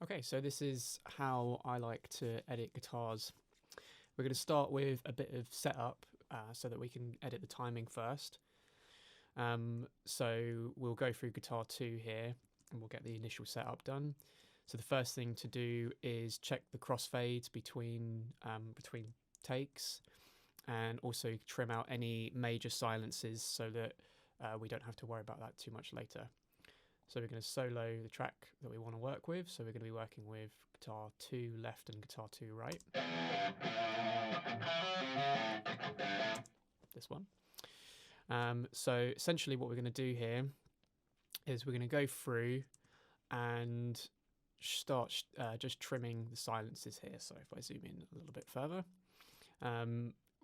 Okay, so this is how I like to edit guitars. We're going to start with a bit of setup so that we can edit the timing first. So we'll go through guitar 2 here and we'll get the initial setup done. So the first thing to do is check the crossfades between takes, and also trim out any major silences so that we don't have to worry about that too much later. So we're going to solo the track that we want to work with. So we're going to be working with guitar 2 left and guitar 2 right. This one. So essentially what we're going to do here is we're going to go through and start just trimming the silences here. So if I zoom in a little bit further,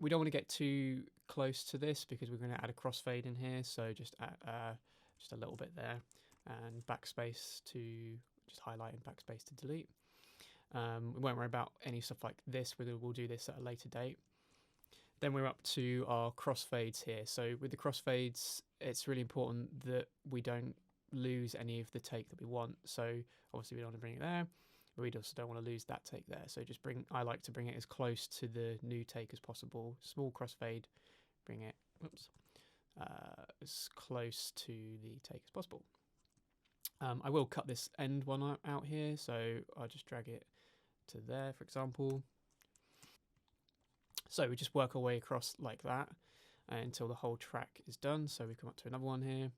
we don't want to get too close to this because we're going to add a crossfade in here. So just a little bit there, and backspace to just highlight and backspace to delete. We won't worry about any stuff like this. We'll do this at a later date. Then we're up to our crossfades here. So with the crossfades, it's really important that we don't lose any of the take that we want. So obviously we don't want to bring it there, but we also don't want to lose that take there. So I like to bring it as close to the new take as possible. Small crossfade, bring it, as close to the take as possible. I will cut this end one out here, so I'll just drag it to there, for example. So we just work our way across like that until the whole track is done. So we come up to another one here.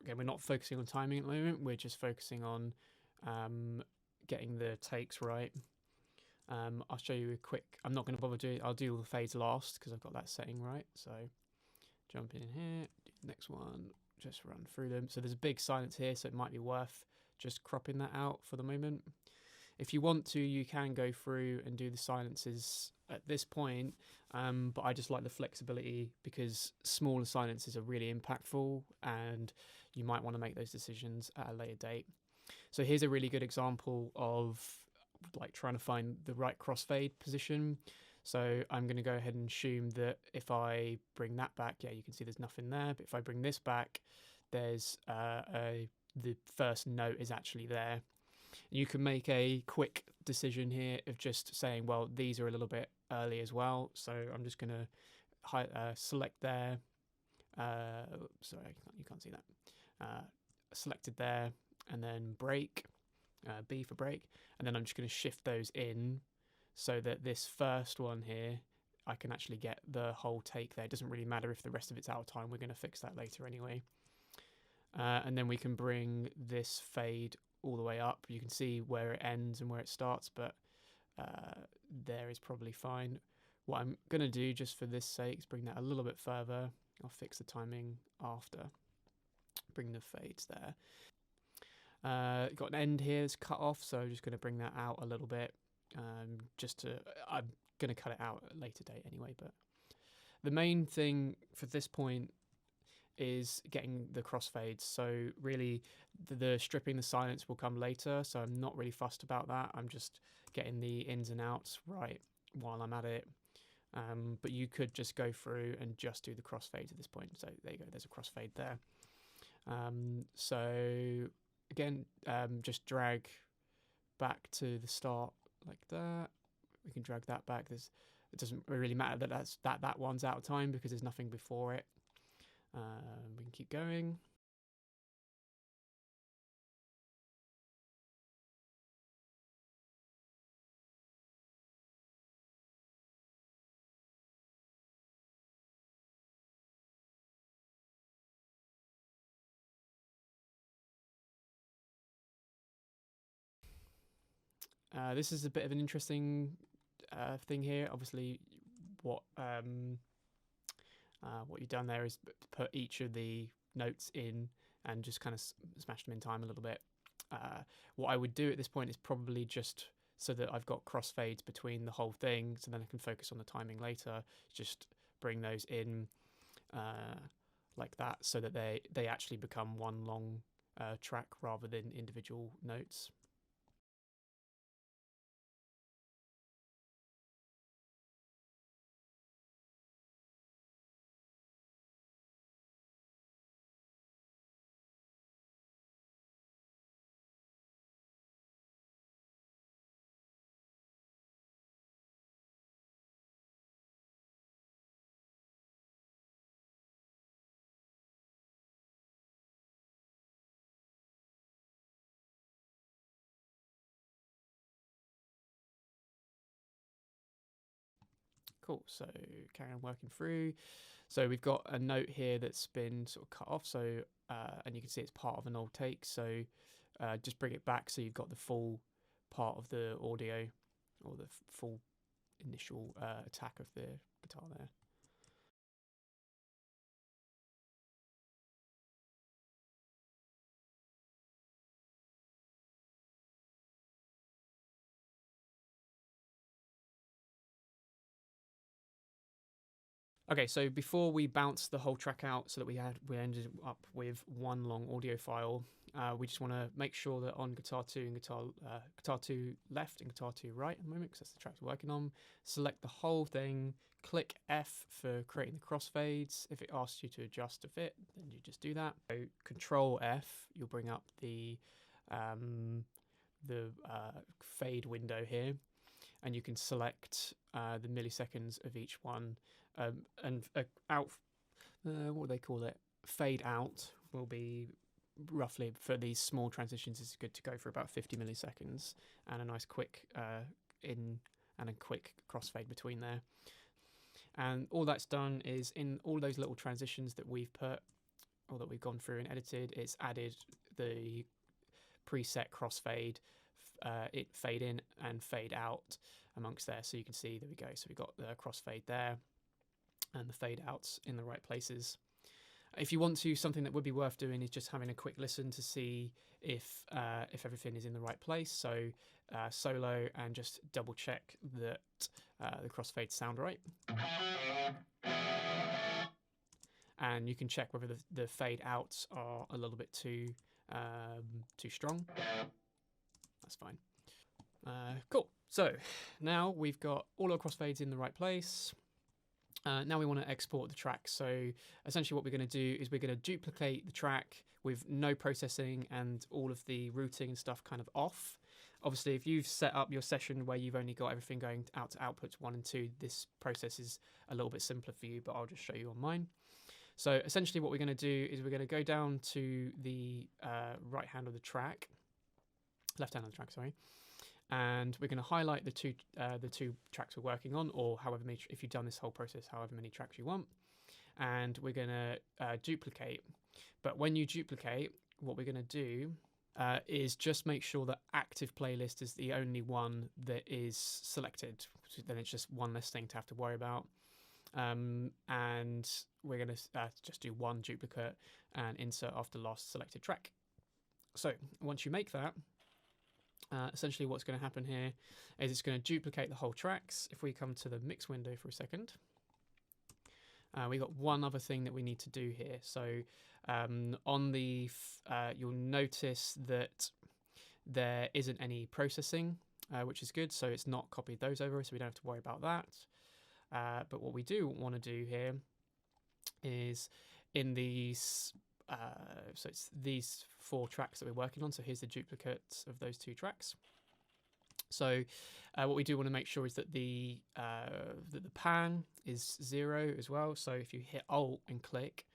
Again, we're not focusing on timing at the moment. We're just focusing on getting the takes right. I'll show you a quick. I'm not going to bother doing. I'll do all the fades last because I've got that setting right. So jump in here, do the next one, just run through them. So there's a big silence here, so it might be worth just cropping that out for the moment. If you want to, you can go through and do the silences at this point, but I just like the flexibility because smaller silences are really impactful and you might want to make those decisions at a later date. So here's a really good example of like trying to find the right crossfade position. So I'm going to go ahead and assume that if I bring that back, yeah, you can see there's nothing there. But if I bring this back, there's the first note is actually there. You can make a quick decision here of just saying, well, these are a little bit early as well. So I'm just going to select there. Sorry, you can't see that. Selected there, and then break, B for break. And then I'm just going to shift those in so that this first one here, I can actually get the whole take there. It doesn't really matter if the rest of it's out of time. We're going to fix that later anyway. And then we can bring this fade all the way up. You can see where it ends and where it starts, but there is probably fine. What I'm going to do just for this sake is bring that a little bit further. I'll fix the timing after. Bring the fades there. Got an end here that's cut off, so I'm just going to bring that out a little bit. I'm going to cut it out at a later date anyway, but the main thing for this point is getting the crossfades. So really the stripping the silence will come later, so I'm not really fussed about that. I'm just getting the ins and outs right while I'm at it. But you could just go through and just do the crossfades at this point. So there you go, there's a crossfade there. So again, just drag back to the start like that. We can drag that back. It doesn't really matter that that one's out of time because there's nothing before it. We can keep going. This is a bit of an interesting thing here. Obviously, what you've done there is put each of the notes in and just kind of smash them in time a little bit. What I would do at this point is probably just so that I've got crossfades between the whole thing, so then I can focus on the timing later. Just bring those in like that, so that they actually become one long track rather than individual notes. Cool. So carry on working through. So we've got a note here that's been sort of cut off. So and you can see it's part of an old take. So just bring it back so you've got the full part of the audio, or the full initial attack of the guitar there. Okay, so before we bounce the whole track out so that we ended up with one long audio file, we just want to make sure that on guitar 2 and guitar 2 left and guitar 2 right at the moment, because that's the tracks we're working on, select the whole thing, click F for creating the crossfades. If it asks you to adjust to fit, then you just do that. So Control F, you'll bring up the fade window here, and you can select the milliseconds of each one. And out, what do they call it? Fade out will be roughly, for these small transitions, it's good to go for about 50 milliseconds, and a nice quick in and a quick crossfade between there. And all that's done is in all those little transitions that we've put, or that we've gone through and edited, it's added the preset crossfade, it fade in and fade out amongst there. So you can see, there we go. So we've got the crossfade there and the fade outs in the right places. If you want to, something that would be worth doing is just having a quick listen to see if everything is in the right place. So solo and just double check that the crossfades sound right. And you can check whether the fade outs are a little bit too strong. That's fine. Cool. So now we've got all our crossfades in the right place. Now we want to export the track. So essentially what we're going to do is we're going to duplicate the track with no processing and all of the routing and stuff kind of off. Obviously, if you've set up your session where you've only got everything going out to outputs 1 and 2, this process is a little bit simpler for you, but I'll just show you on mine. So essentially what we're going to do is we're going to go down to the right hand of the track, left hand of the track, sorry, and we're going to highlight the two tracks we're working on, or however many, if you've done this whole process, however many tracks you want, and we're going to duplicate. But when you duplicate, what we're going to do is just make sure that active playlist is the only one that is selected. Then it's just one less thing to have to worry about. And we're going to just do one duplicate and insert after last selected track. So once you make that, essentially what's going to happen here is it's going to duplicate the whole tracks. If we come to the mix window for a second, we got one other thing that we need to do here. So on the you'll notice that there isn't any processing, which is good. So it's not copied those over, so we don't have to worry about that. But what we do want to do here is in these, so it's these 4 tracks that we're working on. So here's the duplicates of those 2 tracks. So what we do want to make sure is that the pan is 0 as well. So if you hit Alt and click,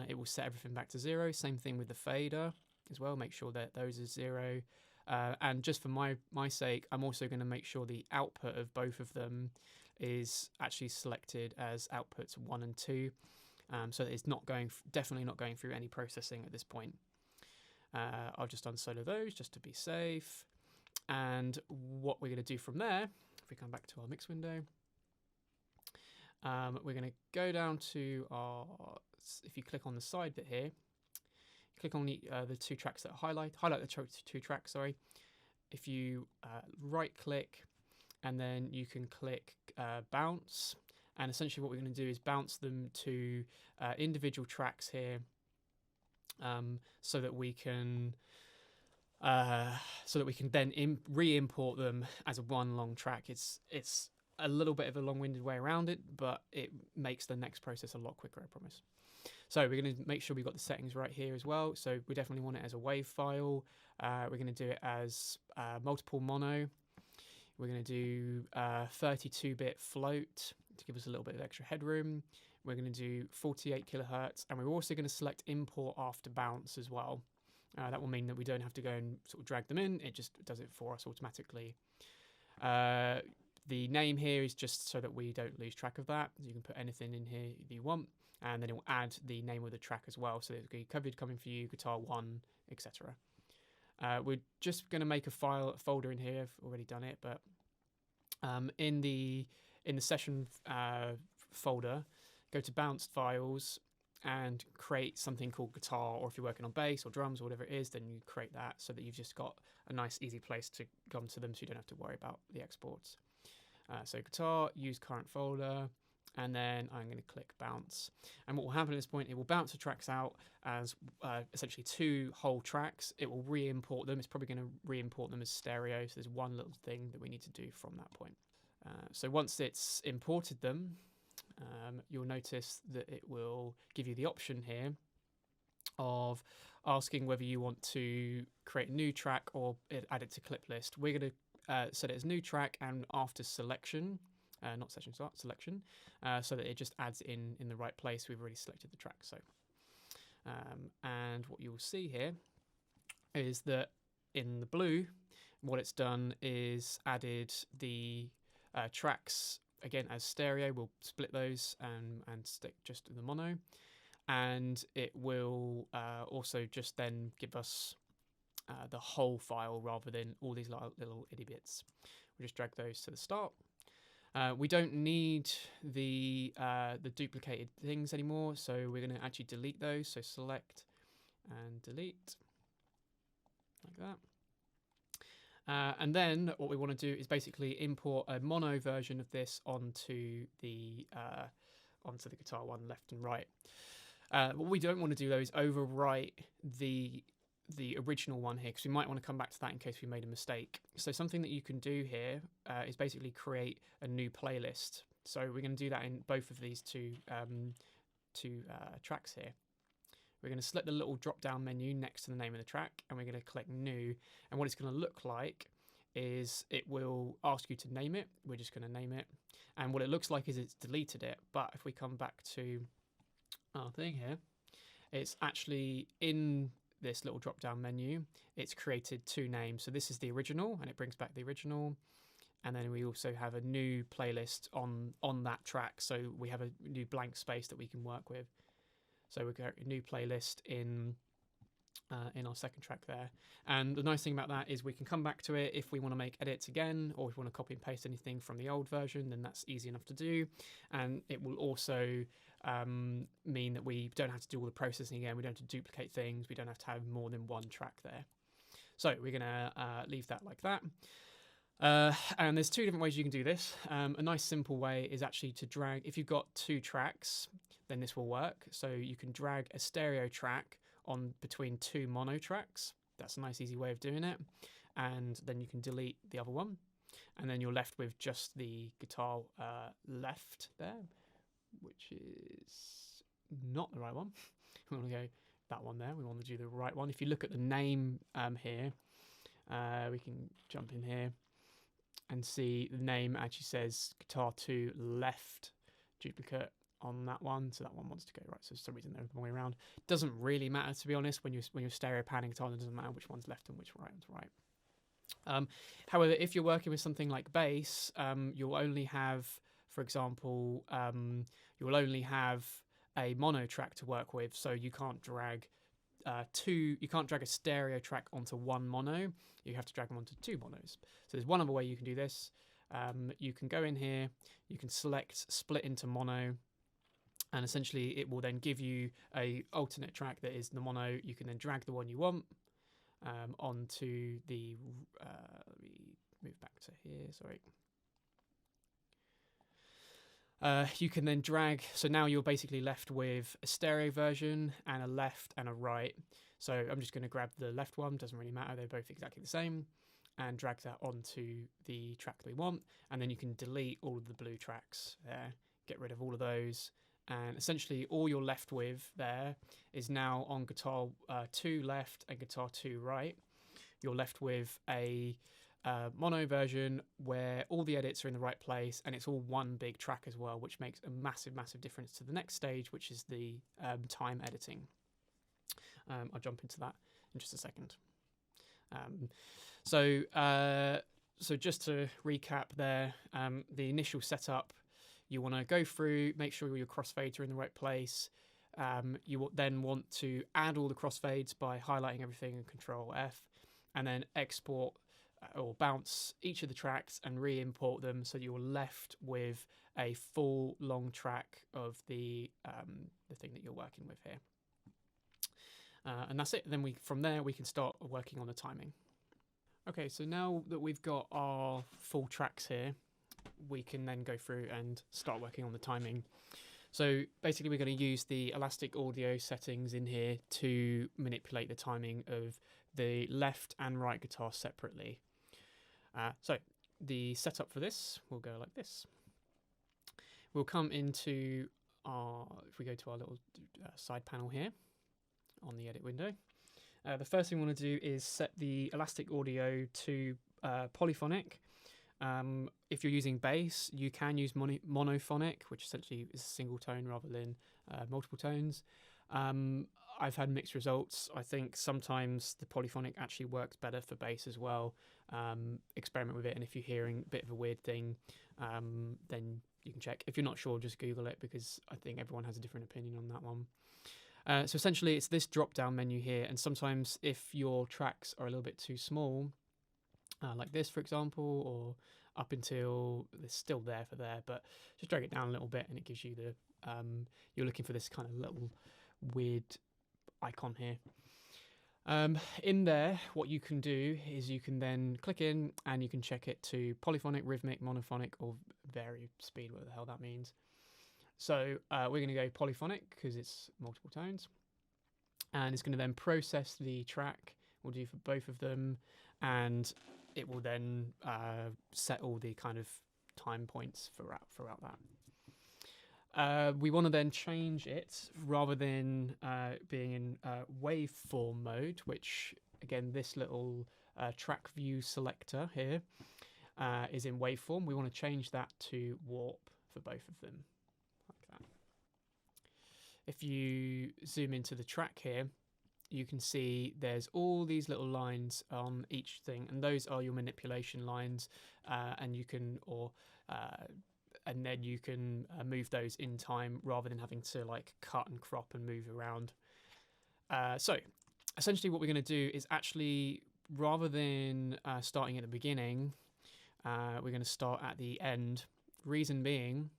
it will set everything back to 0. Same thing with the fader as well. Make sure that those are 0. And just for my sake, I'm also going to make sure the output of both of them is actually selected as outputs 1 and 2, so that it's not definitely not going through any processing at this point. I'll just unsolo those just to be safe. And what we're going to do from there, if we come back to our mix window, we're going to go down to our, if you click on the side bit here, click on the 2 tracks that highlight the 2 tracks, sorry. If you right click, and then you can click bounce, and essentially what we're going to do is bounce them to individual tracks here, so that we can then re-import them as a one long track. It's a little bit of a long-winded way around it, but it makes the next process a lot quicker, I promise. So we're going to make sure we've got the settings right here as well. So we definitely want it as a WAV file. We're going to do it as multiple mono. We're going to do 32-bit float to give us a little bit of extra headroom. We're going to do 48 kilohertz, and we're also going to select import after bounce as well. That will mean that we don't have to go and sort of drag them in. It just does it for us automatically. The name here is just so that we don't lose track of that. You can put anything in here that you want, and then it will add the name of the track as well. So it'll be covered coming for you, guitar 1, etc. We're just going to make a folder in here. I've already done it, but in the session folder, go to bounced files and create something called guitar, or if you're working on bass or drums or whatever it is, then you create that so that you've just got a nice easy place to come to them so you don't have to worry about the exports. So guitar, use current folder, and then I'm going to click bounce. And what will happen at this point, it will bounce the tracks out as essentially 2 whole tracks. It will re-import them. It's probably going to re-import them as stereo. So there's one little thing that we need to do from that point. So once it's imported them, you'll notice that it will give you the option here of asking whether you want to create a new track or add it to clip list. We're going to set it as new track, and after selection, not session start, selection, so that it just adds in the right place. We've already selected the track. So, and what you'll see here is that in the blue, what it's done is added the tracks again as stereo. We'll split those and stick just in the mono, and it will also just then give us the whole file rather than all these little itty bits. We'll just drag those to the start. We don't need the duplicated things anymore, so we're going to actually delete those. So select and delete like that. And then what we want to do is basically import a mono version of this onto the guitar 1 left and right. What we don't want to do though is overwrite the original one here, because we might want to come back to that in case we made a mistake. So something that you can do here is basically create a new playlist. So we're going to do that in both of these two tracks here. We're going to select the little drop down menu next to the name of the track, and we're going to click new. And what it's going to look like is it will ask you to name it. We're just going to name it. And what it looks like is it's deleted it. But if we come back to our thing here, it's actually in this little drop down menu, it's created 2 names. So this is the original, and it brings back the original. And then we also have a new playlist on that track. So we have a new blank space that we can work with. So we've got a new playlist in our second track there. And the nice thing about that is we can come back to it if we want to make edits again, or if we want to copy and paste anything from the old version, then that's easy enough to do. And it will also mean that we don't have to do all the processing again. We don't have to duplicate things. We don't have to have more than one track there. So we're going to leave that like that. And there's 2 different ways you can do this. A nice simple way is actually to drag, if you've got 2 tracks, then this will work. So you can drag a stereo track on between 2 mono tracks. That's a nice easy way of doing it. And then you can delete the other one. And then you're left with just the guitar left there, which is not the right one. We want to go that one there. We want to do the right one. If you look at the name here, we can jump in here and see the name actually says guitar 2 left duplicate on that one, so that one wants to go right. So for some reason they're the wrong way around. Doesn't really matter, to be honest, when you're stereo panning guitar. It doesn't matter which one's left and which one's right. However, if you're working with something like bass, you'll only have, for example, you'll only have a mono track to work with, so you can't drag you can't drag a stereo track onto one mono. You have to drag them onto 2 monos. So there's one other way you can do this. You can go in here, you can select split into mono, and essentially it will then give you a alternate track that is the mono. You can then drag the one you want onto the let me move back to here, sorry. You can then drag, so now you're basically left with a stereo version and a left and a right. So I'm just going to grab the left one, doesn't really matter, they're both exactly the same, and drag that onto the track that we want. And then you can delete all of the blue tracks there, get rid of all of those. And essentially all you're left with there is now on guitar 2 left and guitar 2 right, you're left with a mono version where all the edits are in the right place, and it's all one big track as well, which makes a massive difference to the next stage, which is the time editing. I'll jump into that in just a second. So So just to recap there, the initial setup, you want to go through, make sure your crossfades are in the right place. You will then want to add all the crossfades by highlighting everything and Control F, and then export or bounce each of the tracks and re-import them, so you're left with a full long track of the thing that you're working with here. And that's it. Then from there we can start working on the timing. Okay, so now that we've got our full tracks here, we can then go through and start working on the timing. So basically we're going to use the elastic audio settings in here to manipulate the timing of the left and right guitar separately. So the setup for this will go like this. We'll come into if we go to our little side panel here on the edit window, the first thing we want to do is set the elastic audio to polyphonic. If you're using bass, you can use monophonic, which essentially is a single tone rather than multiple tones. I've had mixed results. I think sometimes the polyphonic actually works better for bass as well. Experiment with it, and if you're hearing a bit of a weird thing, then you can check. If you're not sure, just Google it, because I think everyone has a different opinion on that one. So essentially it's this drop down menu here, and sometimes if your tracks are a little bit too small, like this for example, or up until it's still there for there, but just drag it down a little bit and it gives you the you're looking for this kind of little weird icon here. In there, what you can do is you can then click in and you can check it to polyphonic, rhythmic, monophonic, or vary speed, whatever the hell that means. So we're going to go polyphonic because it's multiple tones, and it's going to then process the track. We'll do for both of them, and it will then set all the kind of time points throughout that. We want to then change it, rather than being in waveform mode, which again this little track view selector here is in waveform. We want to change that to warp for both of them, like that. If you zoom into the track here, you can see there's all these little lines on each thing, and those are your manipulation lines, and you can and then you can move those in time rather than having to like cut and crop and move around. So essentially what we're going to do is actually, rather than starting at the beginning, we're going to start at the end. Reason being,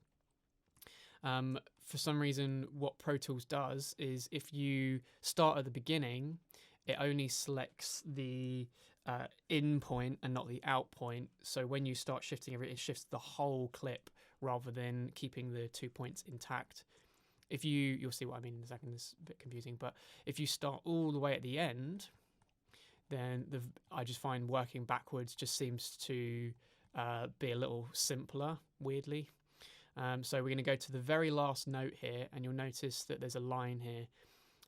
for some reason what Pro Tools does is if you start at the beginning, it only selects the in point and not the out point. So when you start shifting it shifts the whole clip rather than keeping the 2 points intact. If you'll see what I mean in a second, this is a bit confusing, but if you start all the way at the end, then I just find working backwards just seems to be a little simpler, weirdly. So we're going to go to the very last note here, and you'll notice that there's a line here.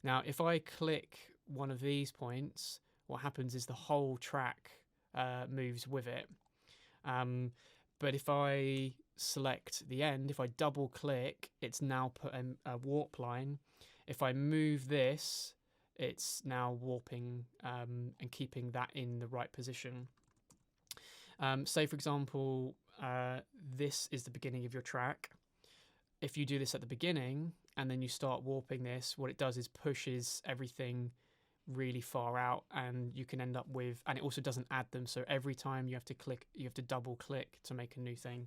Now, if I click one of these points, what happens is the whole track moves with it. But if I select the end, if I double click, it's now put a warp line. If I move this, it's now warping and keeping that in the right position. Say, for example, this is the beginning of your track. If you do this at the beginning and then you start warping this, what it does is pushes everything really far out, and you can end up with, and it also doesn't add them, so every time you have to double click to make a new thing.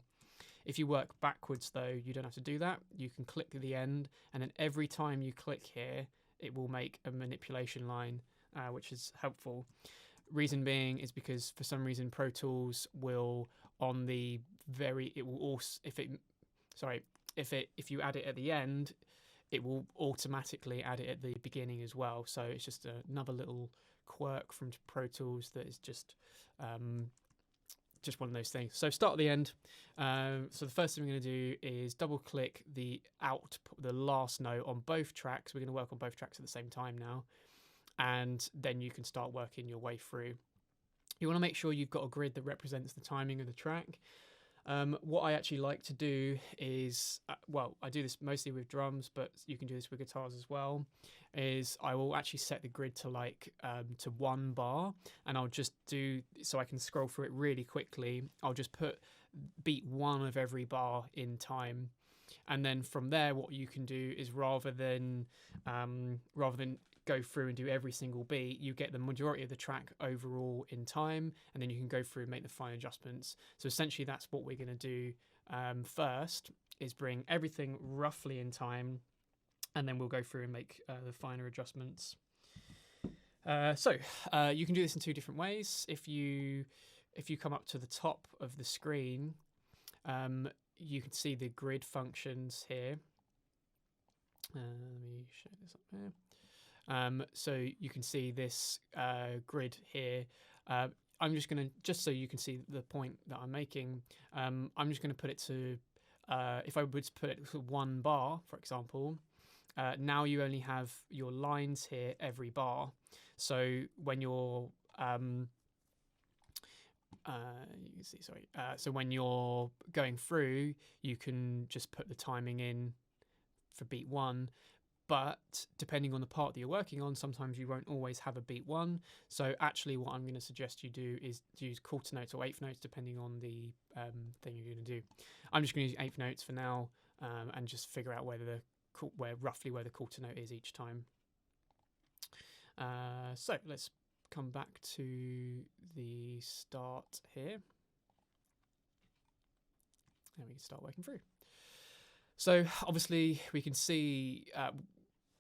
If you work backwards though, you don't have to do that. You can click to the end, and then every time you click here, it will make a manipulation line, which is helpful. Reason being is because for some reason Pro Tools will if you add it at the end, it will automatically add it at the beginning as well. So it's just another little quirk from Pro Tools that is just one of those things. So start at the end. So the first thing we're going to do is double click the last note on both tracks. We're going to work on both tracks at the same time now, and then you can start working your way through. You want to make sure you've got a grid that represents the timing of the track. What I actually like to do is, well, I do this mostly with drums, but you can do this with guitars as well, is I will actually set the grid to like to 1 bar, and I'll just do, so I can scroll through it really quickly. I'll just put beat 1 of every bar in time. And then from there, what you can do is rather than go through and do every single beat, you get the majority of the track overall in time, and then you can go through and make the fine adjustments. So essentially, that's what we're going to do first, is bring everything roughly in time, and then we'll go through and make the finer adjustments. So you can do this in 2 different ways. If you come up to the top of the screen, you can see the grid functions here. Let me show this up here. So you can see this grid here. I'm just going to, just so you can see the point that I'm making, I'm just going to put it to, if I would put it to 1 bar, for example, now you only have your lines here every bar. So when you're, you can see, sorry. So when you're going through, you can just put the timing in for beat 1. But depending on the part that you're working on, sometimes you won't always have a beat 1. So actually what I'm going to suggest you do is use quarter notes or 1/8 notes, depending on the thing you're going to do. I'm just going to use 1/8 notes for now, and just figure out roughly where the quarter note is each time. So let's come back to the start here. And we can start working through. So obviously we can see,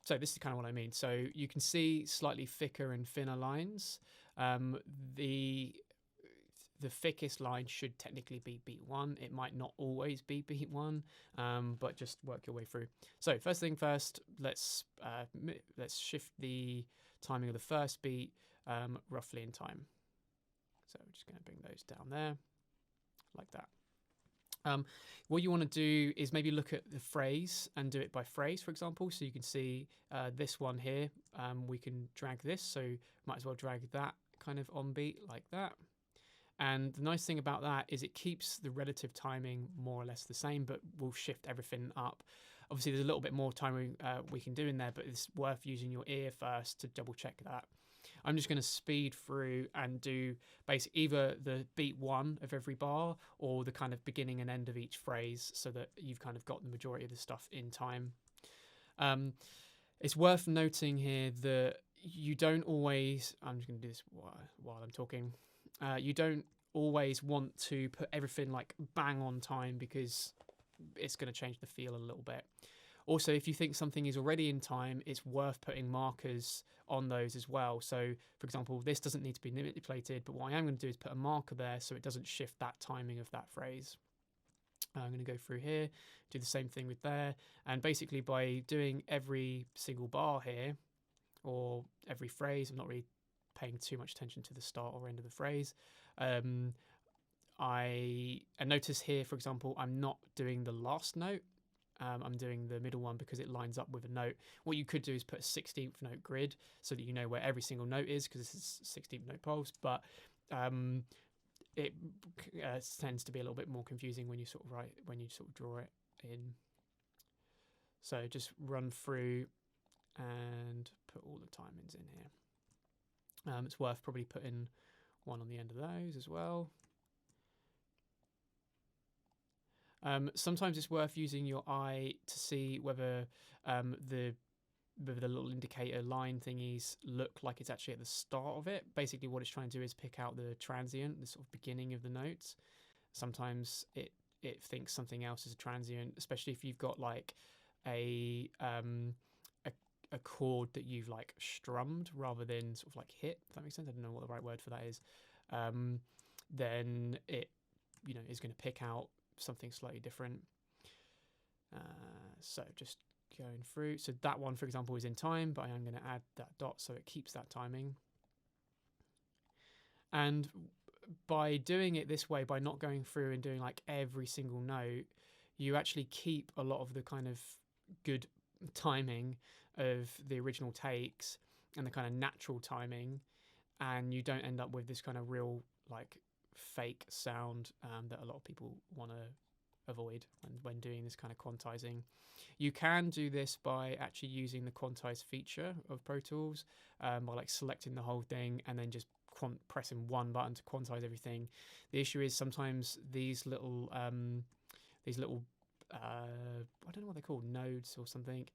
so this is kind of what I mean. So you can see slightly thicker and thinner lines. The thickest line should technically be beat 1. It might not always be beat 1, but just work your way through. So first thing first, let's shift the timing of the first beat roughly in time. So we're just going to bring those down there like that. What you want to do is maybe look at the phrase and do it by phrase, for example. So you can see this one here. We can drag this, so might as well drag that kind of on beat like that. And the nice thing about that is it keeps the relative timing more or less the same, but we'll shift everything up. Obviously, there's a little bit more timing we can do in there, but it's worth using your ear first to double check that. I'm just going to speed through and do basically either the beat 1 of every bar or the kind of beginning and end of each phrase, so that you've kind of got the majority of the stuff in time. It's worth noting here that you don't always, I'm just going to do this while I'm talking, you don't always want to put everything like bang on time, because it's going to change the feel a little bit. Also, if you think something is already in time, it's worth putting markers on those as well. So, for example, this doesn't need to be manipulated, but what I am going to do is put a marker there so it doesn't shift that timing of that phrase. I'm going to go through here, do the same thing with there, and basically by doing every single bar here, or every phrase, I'm not really paying too much attention to the start or end of the phrase. And notice here, for example, I'm not doing the last note. I'm doing the middle one because it lines up with a note. What you could do is put a 16th note grid so that you know where every single note is, because this is 16th note pulse, but it tends to be a little bit more confusing when you sort of draw it in. So just run through and put all the timings in here. It's worth probably putting 1 on the end of those as well. Sometimes it's worth using your eye to see whether the little indicator line thingies look like it's actually at the start of it. Basically what it's trying to do is pick out the transient, the sort of beginning of the notes. Sometimes it thinks something else is a transient, especially if you've got like a chord that you've like strummed rather than sort of like hit, if that makes sense. I don't know what the right word for that is. Then it is going to pick out something slightly different. So just going through. So that one, for example, is in time, but I am going to add that dot so it keeps that timing. And by doing it this way, by not going through and doing like every single note, you actually keep a lot of the kind of good timing of the original takes and the kind of natural timing, and you don't end up with this kind of real like fake sound that a lot of people want to avoid when doing this kind of quantizing. You can do this by actually using the quantize feature of Pro Tools, by like selecting the whole thing and then just pressing one button to quantize everything. The issue is sometimes these little I don't know what they're called, nodes or something.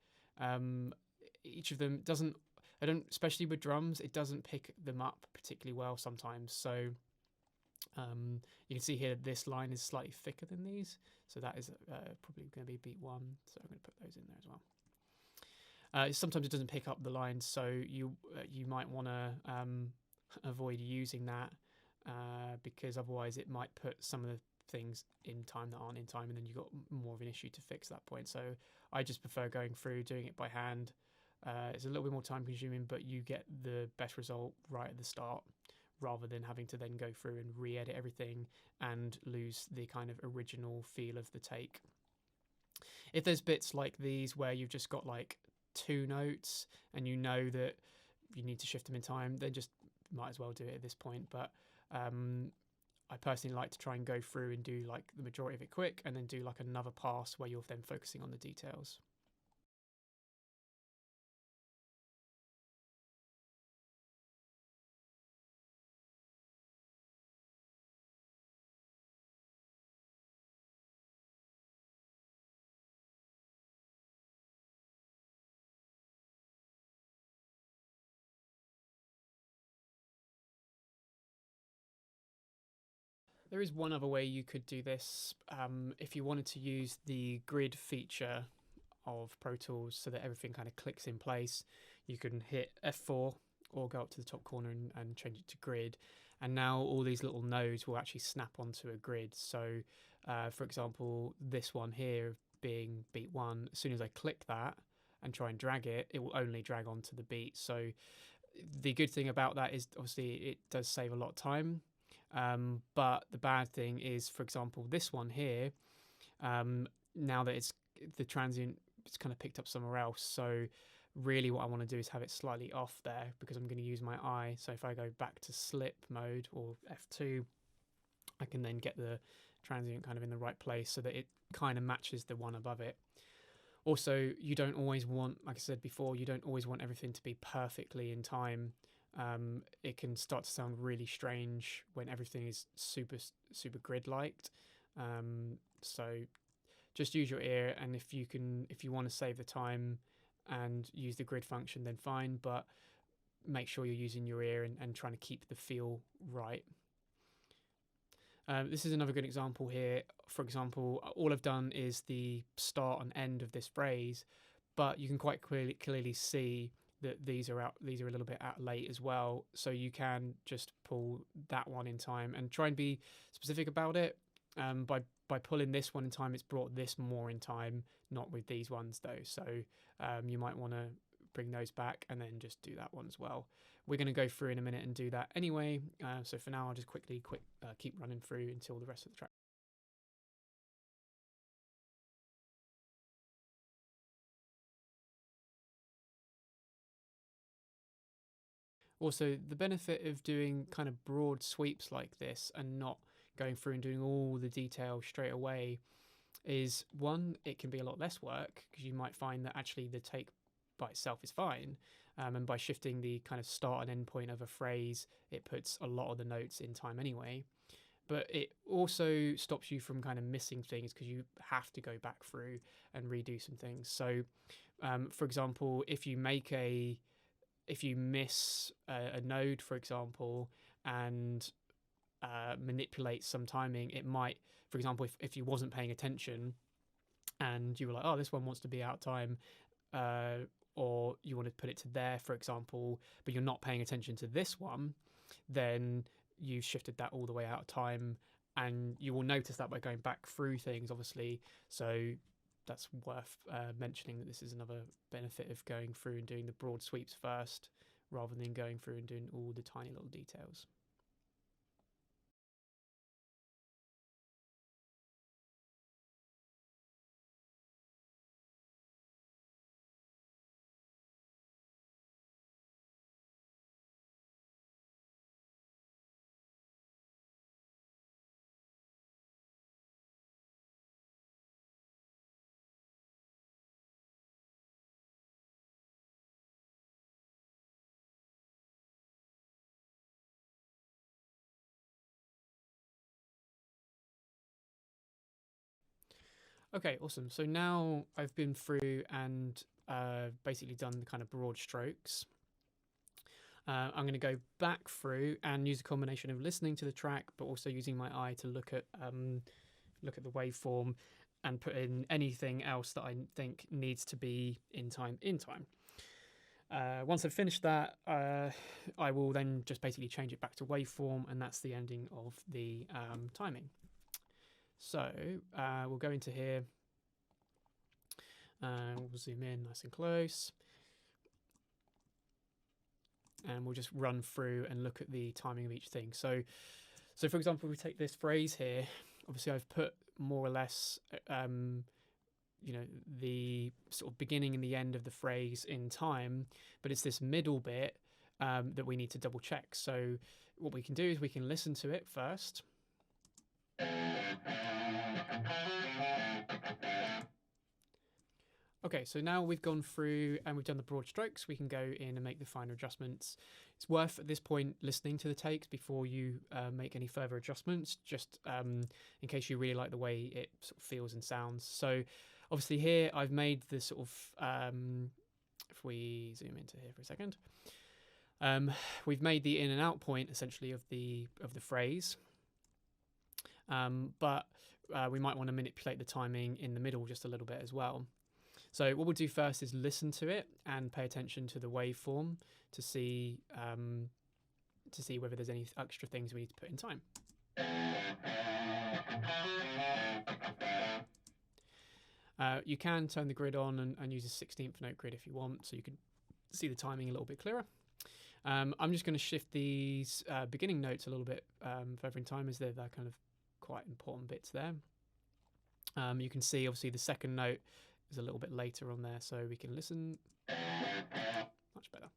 Each of them doesn't. I don't, especially with drums, it doesn't pick them up particularly well sometimes. So you can see here this line is slightly thicker than these, so that is probably going to be beat one. So I'm going to put those in there as well. Sometimes it doesn't pick up the lines, so you might want to avoid using that because otherwise it might put some of the things in time that aren't in time, and then you've got more of an issue to fix that point. So I just prefer going through, doing it by hand. It's a little bit more time consuming, but you get the best result right at the start, rather than having to then go through and re-edit everything and lose the kind of original feel of the take. If there's bits like these where you've just got like 2 notes and you know that you need to shift them in time, then just might as well do it at this point. But I personally like to try and go through and do like the majority of it quick and then do like another pass where you're then focusing on the details. There is one other way you could do this. If you wanted to use the grid feature of Pro Tools so that everything kind of clicks in place, you can hit F4 or go up to the top corner and change it to grid. And now all these little nodes will actually snap onto a grid. So, for example, this one here being beat 1, as soon as I click that and try and drag it, it will only drag onto the beat. So the good thing about that is obviously it does save a lot of time. But the bad thing is, for example, this one here, now that it's the transient, it's kind of picked up somewhere else. So really what I want to do is have it slightly off there because I'm going to use my eye. So if I go back to slip mode or F2, I can then get the transient kind of in the right place so that it kind of matches the one above it. Also, you don't always want, like I said before, you don't always want everything to be perfectly in time. It can start to sound really strange when everything is super grid-liked. So just use your ear, and if you want to save the time and use the grid function, then fine, but make sure you're using your ear and trying to keep the feel right. This is another good example here. For example, all I've done is the start and end of this phrase, but you can quite clearly see that these are a little bit out late as well. So you can just pull that one in time and try and be specific about it. By pulling this one in time, it's brought this more in time, not with these ones though. So you might want to bring those back and then just do that one as well. We're going to go through in a minute and do that anyway. So for now, I'll just keep running through until the rest of the track. Also, the benefit of doing kind of broad sweeps like this and not going through and doing all the detail straight away is, one, it can be a lot less work because you might find that actually the take by itself is fine. And by shifting the kind of start and end point of a phrase, it puts a lot of the notes in time anyway. But it also stops you from kind of missing things because you have to go back through and redo some things. So, for example, if you miss a node, for example, and manipulate some timing, it might, for example, if you wasn't paying attention and you were like, oh, this one wants to be out of time, or you want to put it to there, for example, but you're not paying attention to this one, then you've shifted that all the way out of time, and you will notice that by going back through things, obviously. So that's worth mentioning, that this is another benefit of going through and doing the broad sweeps first rather than going through and doing all the tiny little details. Okay, awesome. So now I've been through and basically done the kind of broad strokes. I'm going to go back through and use a combination of listening to the track, but also using my eye to look at the waveform and put in anything else that I think needs to be in time. Once I've finished that, I will then just basically change it back to waveform, and that's the ending of the timing. So we'll go into here. We'll zoom in nice and close. And we'll just run through and look at the timing of each thing. So for example, we take this phrase here. Obviously, I've put more or less, the sort of beginning and the end of the phrase in time, but it's this middle bit that we need to double check. So what we can do is we can listen to it first. Okay, so now we've gone through and we've done the broad strokes, we can go in and make the finer adjustments. It's worth at this point listening to the takes before you make any further adjustments, just in case you really like the way it sort of feels and sounds. So obviously here I've made the sort of, if we zoom into here for a second, we've made the in and out point essentially of the phrase, but we might want to manipulate the timing in the middle just a little bit as well. So what we'll do first is listen to it and pay attention to the waveform to see whether there's any extra things we need to put in time. You can turn the grid on and use a 16th note grid if you want, so you can see the timing a little bit clearer. I'm just going to shift these beginning notes a little bit further in time, as they're kind of quite important bits there. You can see obviously the second note is a little bit later on there, so we can listen much better.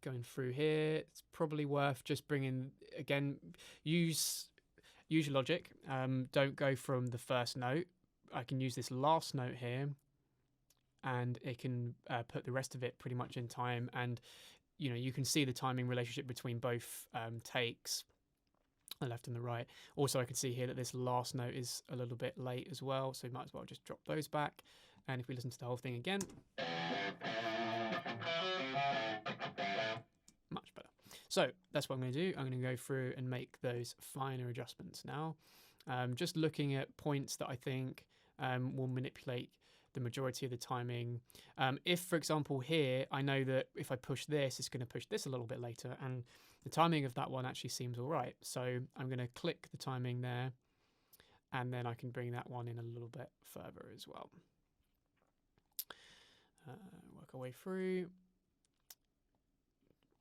Going through here, it's probably worth just bringing, again, use your logic. Don't go from the first note. I can use this last note here, and it can put the rest of it pretty much in time, and you can see the timing relationship between both takes, the left and the right. Also, I can see here that this last note is a little bit late as well, so we might as well just drop those back. And if we listen to the whole thing again, much better. So that's what I'm going to do. I'm going to go through and make those finer adjustments now. Just looking at points that I think will manipulate the majority of the timing. If, for example, here, I know that if I push this, it's going to push this a little bit later, and the timing of that one actually seems all right. So I'm going to click the timing there, and then I can bring that one in a little bit further as well. Work our way through.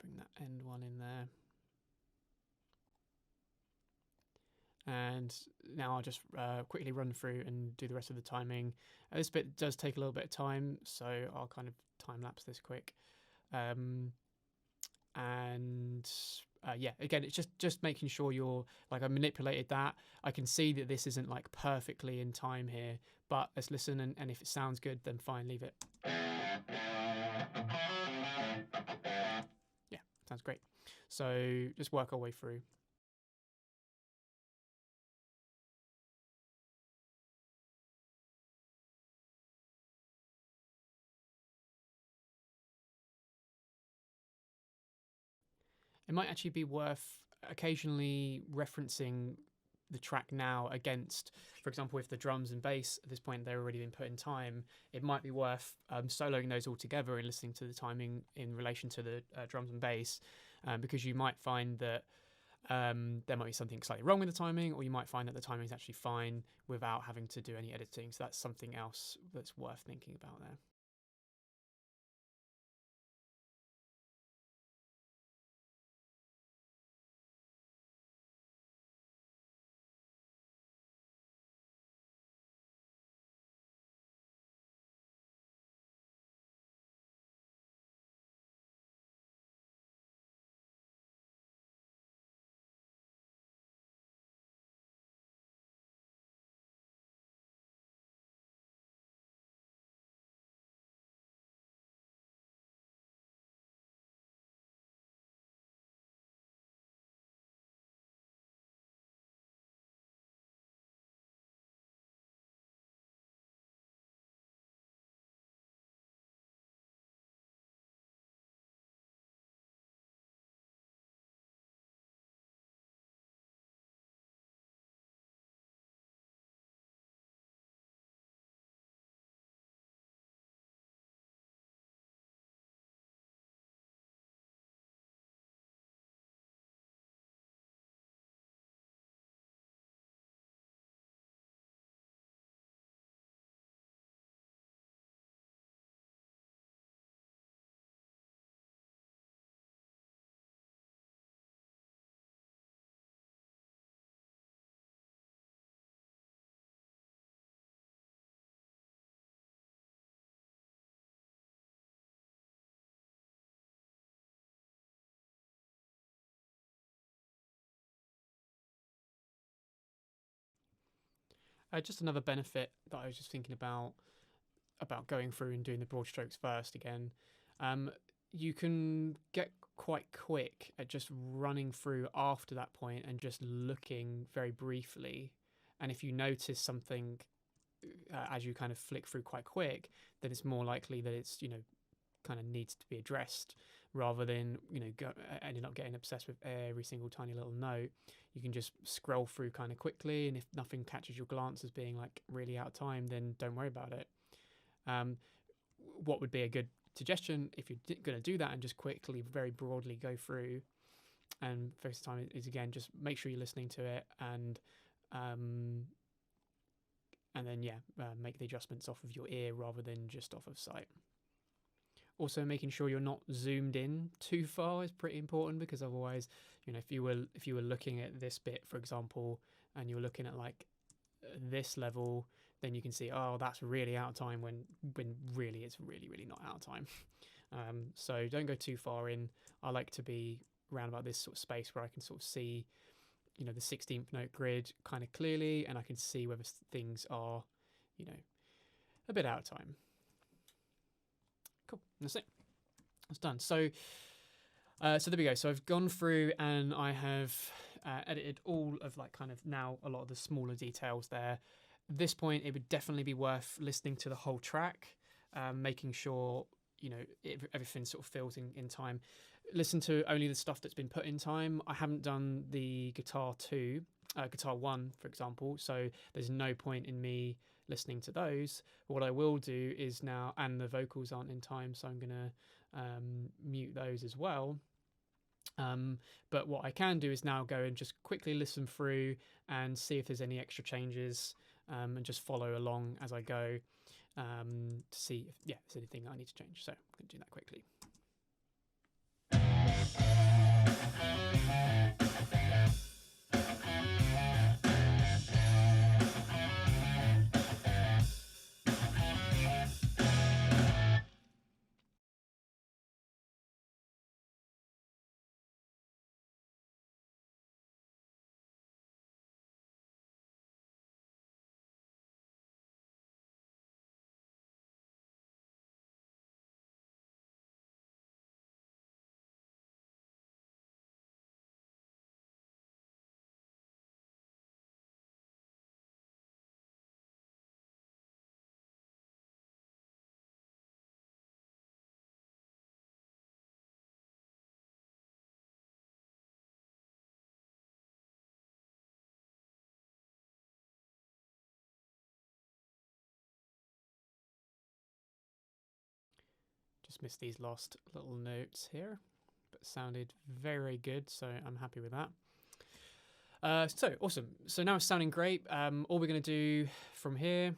Bring that end one in there. And now I'll just quickly run through and do the rest of the timing. This bit does take a little bit of time, so I'll kind of time lapse this quick. Yeah, again, it's just making sure you're, like, I manipulated that. I can see that this isn't like perfectly in time here, but let's listen, and if it sounds good, then fine, leave it. Yeah, sounds great. So just work our way through. It might actually be worth occasionally referencing the track now against, for example, if the drums and bass at this point they're already been put in time, it might be worth soloing those all together and listening to the timing in relation to the drums and bass, because you might find that there might be something slightly wrong with the timing, or you might find that the timing is actually fine without having to do any editing. So that's something else that's worth thinking about there. Just another benefit that I was just thinking about going through and doing the broad strokes first again. You can get quite quick at just running through after that point and just looking very briefly. And if you notice something as you kind of flick through quite quick, then it's more likely that it's, kind of needs to be addressed rather than, ending up getting obsessed with every single tiny little note. You can just scroll through kind of quickly, and if nothing catches your glance as being like really out of time, then don't worry about it. What would be a good suggestion if you're going to do that and just quickly, very broadly go through and first time is again, just make sure you're listening to it and then make the adjustments off of your ear rather than just off of sight. Also, making sure you're not zoomed in too far is pretty important, because otherwise, if you were looking at this bit, for example, and you're looking at like this level, then you can see, oh, that's really out of time when really it's really not out of time. So don't go too far in. I like to be around about this sort of space where I can sort of see, the 16th note grid kind of clearly, and I can see whether things are, a bit out of time. Cool. That's it. That's done. So there we go. So I've gone through and I have edited all of like kind of now a lot of the smaller details there. At this point, it would definitely be worth listening to the whole track, making sure, everything sort of feels in time. Listen to only the stuff that's been put in time. I haven't done the guitar 1, for example, so there's no point in me listening to those. But what I will do is now, and the vocals aren't in time, so I'm going to mute those as well. But what I can do is now go and just quickly listen through and see if there's any extra changes, and just follow along as I go to see if there's anything I need to change. So I'm going to do that quickly. Just missed these last little notes here, but sounded very good, so I'm happy with that. So awesome. So now it's sounding great. All we're going to do from here,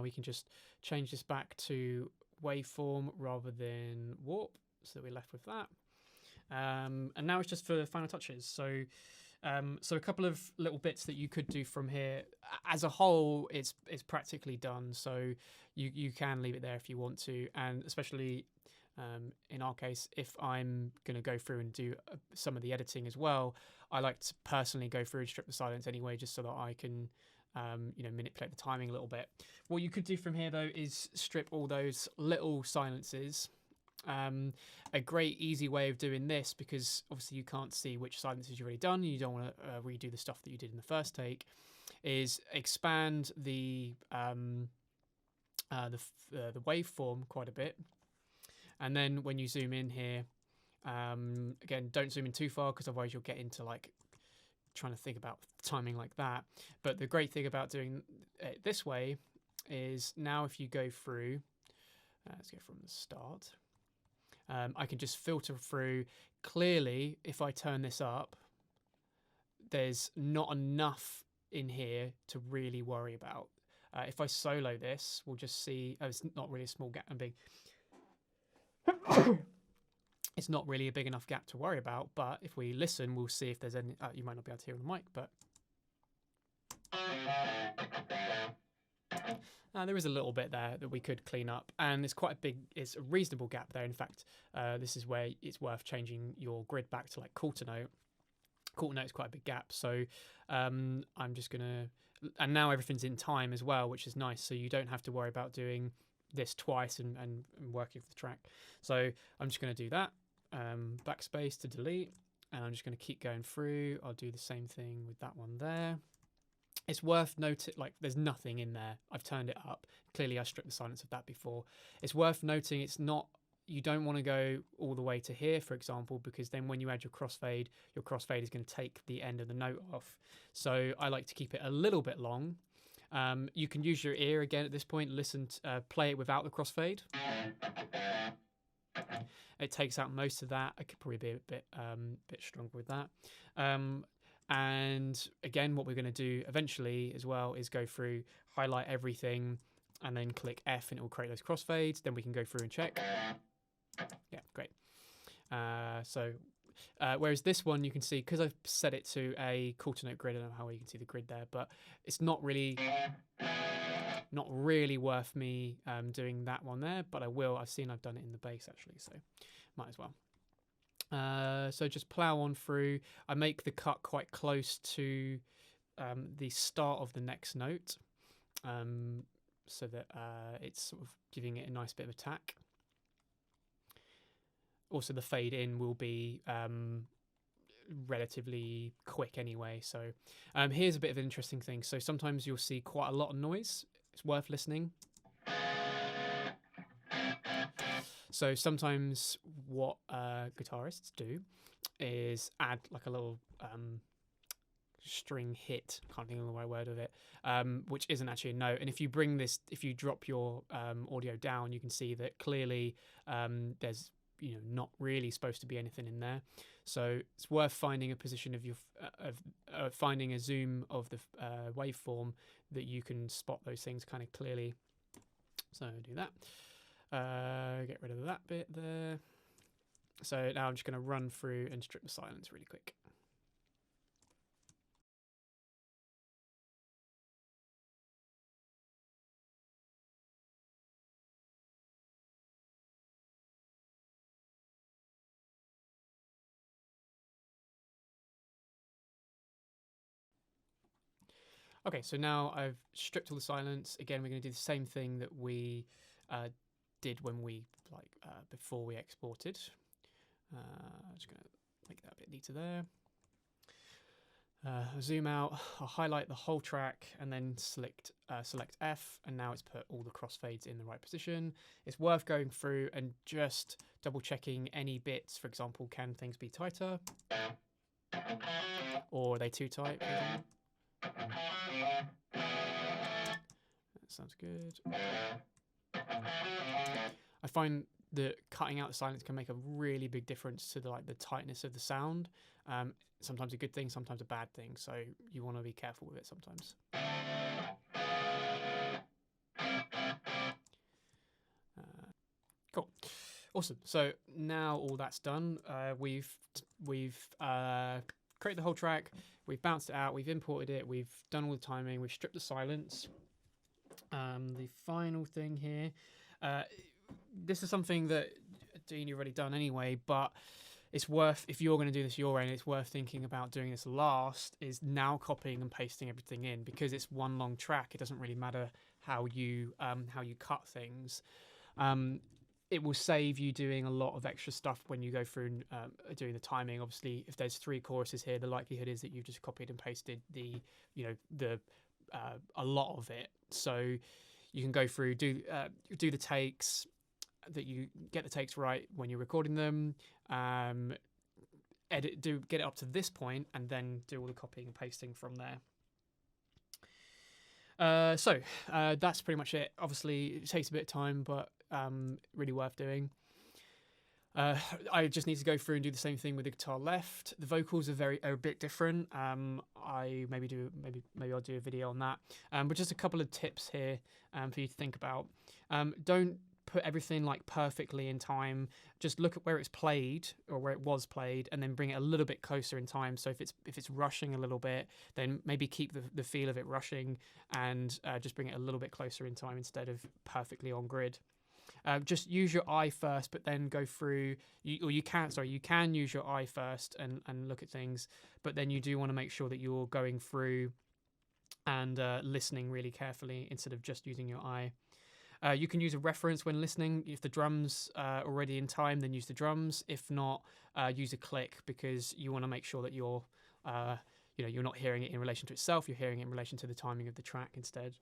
we can just change this back to waveform rather than warp, so that we're left with that. And now it's just for the final touches. So a couple of little bits that you could do from here. As a whole, it's practically done, so you can leave it there if you want to, and especially in our case, if I'm going to go through and do some of the editing as well, I like to personally go through and strip the silence anyway, just so that I can manipulate the timing a little bit. What you could do from here though is strip all those little silences. A great easy way of doing this, because obviously you can't see which silences you've already done, you don't want to redo the stuff that you did in the first take, is expand the waveform quite a bit, and then when you zoom in here, again, don't zoom in too far, because otherwise you'll get into like trying to think about timing like that. But the great thing about doing it this way is now if you go through, let's go from the start, I can just filter through. Clearly, if I turn this up, there's not enough in here to really worry about. If I solo this, we'll just see, it's not really a small gap and big. It's not really a big enough gap to worry about, but if we listen, we'll see if there's any, you might not be able to hear on the mic, but there is a little bit there that we could clean up, and it's a reasonable gap there. In fact, this is where it's worth changing your grid back to like quarter note, quarter note is quite a big gap. So I'm just going to, and now everything's in time as well, which is nice. So you don't have to worry about doing this twice and working for the track. So I'm just going to do that, backspace to delete, and I'm just going to keep going through. I'll do the same thing with that one there. It's worth noting, like, there's nothing in there. I've turned it up. Clearly I stripped the silence of that before. It's worth noting it's not, you don't want to go all the way to here, for example, because then when you add your crossfade is going to take the end of the note off. So I like to keep it a little bit long. You can use your ear again at this point, listen, play it without the crossfade. It takes out most of that. I could probably be a bit stronger with that. And again, what we're going to do eventually as well is go through, highlight everything, and then click F, and it will create those crossfades. Then we can go through and check. Yeah, great. Whereas this one, you can see, because I've set it to a quarter note grid, I don't know how well you can see the grid there, but it's not really worth me doing that one there, but I will. I've seen I've done it in the bass actually, so might as well. So just plow on through. I make the cut quite close to the start of the next note, so that it's sort of giving it a nice bit of attack. Also, the fade in will be relatively quick anyway. So here's a bit of an interesting thing. So sometimes you'll see quite a lot of noise. It's worth listening. So sometimes what guitarists do is add like a little string hit, can't think of the right word of it, which isn't actually a note. And if you drop your audio down, you can see that clearly there's not really supposed to be anything in there. So it's worth finding a position of your finding a zoom of the waveform that you can spot those things kind of clearly. So do that. Get rid of that bit there. So now I'm just going to run through and strip the silence really quick. Okay, so now I've stripped all the silence. Again, we're going to do the same thing that we did when we before we exported. I'm just going to make that a bit neater there. Zoom out. I'll highlight the whole track and then select F, and now it's put all the crossfades in the right position. It's worth going through and just double checking any bits. For example, can things be tighter, or are they too tight? That sounds good. I find that cutting out the silence can make a really big difference to the tightness of the sound. Sometimes a good thing, sometimes a bad thing. So you want to be careful with it sometimes. Cool. Awesome. So now all that's done, we've created the whole track. We've bounced it out. We've imported it. We've done all the timing. We've stripped the silence. The final thing here, this is something that Dean, you've already done anyway, but it's worth, if you're going to do this your end, it's worth thinking about doing this last, is now copying and pasting everything in, because it's one long track. It doesn't really matter how you cut things. It will save you doing a lot of extra stuff when you go through and doing the timing. Obviously, if there's 3 choruses here, the likelihood is that you've just copied and pasted a lot of it. So you can go through, do the takes, that you get the takes right when you're recording them, get it up to this point, and then do all the copying and pasting from there. So that's pretty much it. Obviously, it takes a bit of time, but really worth doing. I just need to go through and do the same thing with the guitar left. The vocals are a bit different. Maybe I'll do a video on that. But just a couple of tips here for you to think about. Don't put everything perfectly in time. Just look at where it's played, or where it was played, and then bring it a little bit closer in time. So if it's rushing a little bit, then maybe keep the feel of it rushing, and just bring it a little bit closer in time instead of perfectly on grid. Just use your eye first, but then go through. You can use your eye first and look at things, but then you do want to make sure that you're going through and listening really carefully instead of just using your eye. You can use a reference when listening. If the drums are already in time, then use the drums. If not, use a click, because you want to make sure that you're not hearing it in relation to itself. You're hearing it in relation to the timing of the track instead.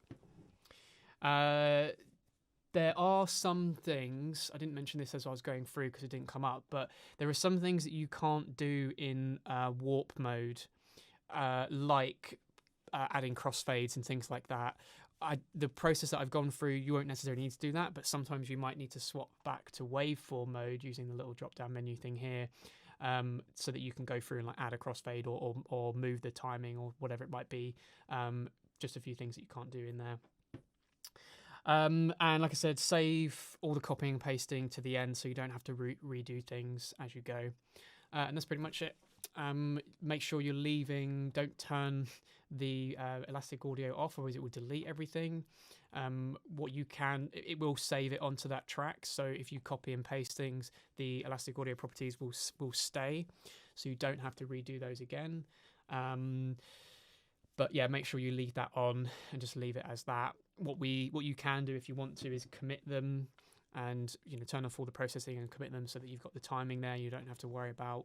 There are some things, I didn't mention this as I was going through because it didn't come up, but there are some things that you can't do in warp mode, like adding crossfades and things like that. The process that I've gone through, you won't necessarily need to do that, but sometimes you might need to swap back to waveform mode using the little drop down menu thing here, so that you can go through and like add a crossfade or move the timing or whatever it might be. Just a few things that you can't do in there. And like I said, save all the copying and pasting to the end so you don't have to redo things as you go. And that's pretty much it. Make sure you're leaving, don't turn the elastic audio off, otherwise it will delete everything. What you can, it will save it onto that track, so if you copy and paste things, the elastic audio properties will stay, so you don't have to redo those again. But yeah, make sure you leave that on and just leave it as that. What you can do if you want to is commit them and turn off all the processing and commit them so that you've got the timing there. You don't have to worry about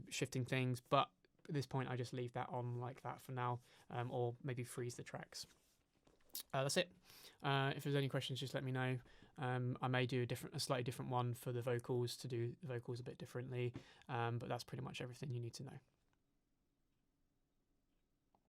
shifting things. But at this point, I just leave that on like that for now, or maybe freeze the tracks. That's it. If there's any questions, just let me know. I may do a slightly different one for the vocals, to do the vocals a bit differently, but that's pretty much everything you need to know.